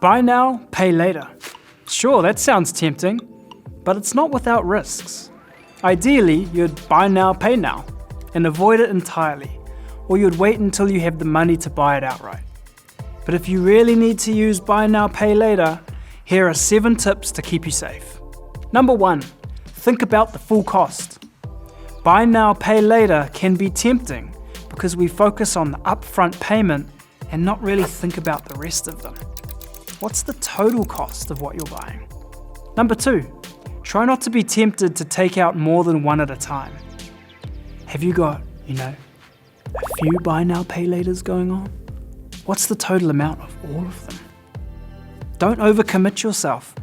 Buy now, pay later. Sure, that sounds tempting, but it's not without risks. Ideally, you'd buy now, pay now, and avoid it entirely, or you'd wait until you have the money to buy it outright. But if you really need to use buy now, pay later, here are 7 tips to keep you safe. Number 1, think about the full cost. Buy now, pay later can be tempting because we focus on the upfront payment and not really think about the rest of them. What's the total cost of what you're buying? Number 2, try not to be tempted to take out more than one at a time. Have you got, a few buy now, pay laters going on? What's the total amount of all of them? Don't overcommit yourself.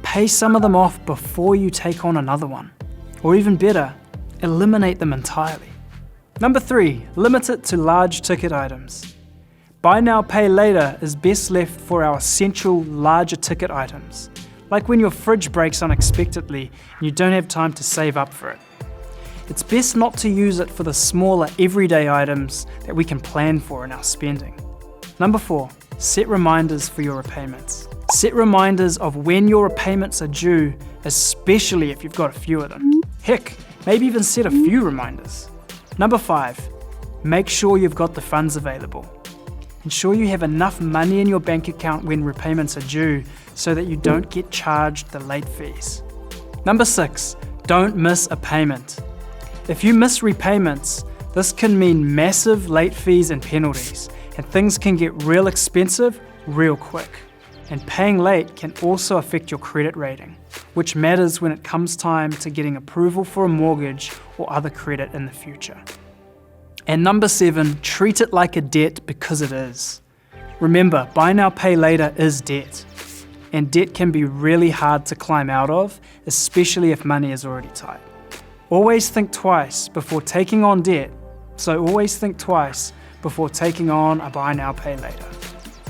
Pay some of them off before you take on another one. Or even better, eliminate them entirely. Number 3, limit it to large ticket items. Buy now, pay later is best left for our essential larger ticket items, like when your fridge breaks unexpectedly and you don't have time to save up for it. It's best not to use it for the smaller everyday items that we can plan for in our spending. Number 4, set reminders for your repayments. Set reminders of when your repayments are due, especially if you've got a few of them. Heck, maybe even set a few reminders. Number 5, make sure you've got the funds available. Ensure you have enough money in your bank account when repayments are due so that you don't get charged the late fees. Number 6, don't miss a payment. If you miss repayments, this can mean massive late fees and penalties, and things can get real expensive real quick. And paying late can also affect your credit rating, which matters when it comes time to getting approval for a mortgage or other credit in the future. And number 7, treat it like a debt because it is. Remember, buy now, pay later is debt. And debt can be really hard to climb out of, especially if money is already tight. Always think twice before taking on debt, so always think twice before taking on a buy now, pay later.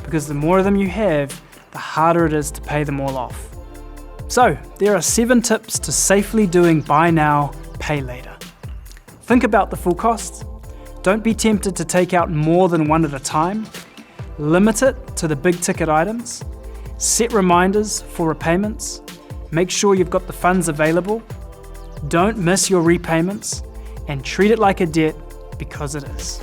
Because the more of them you have, the harder it is to pay them all off. So, there are 7 tips to safely doing buy now, pay later. Think about the full cost. Don't be tempted to take out more than one at a time. Limit it to the big ticket items. Set reminders for repayments. Make sure you've got the funds available. Don't miss your repayments. And treat it like a debt because it is.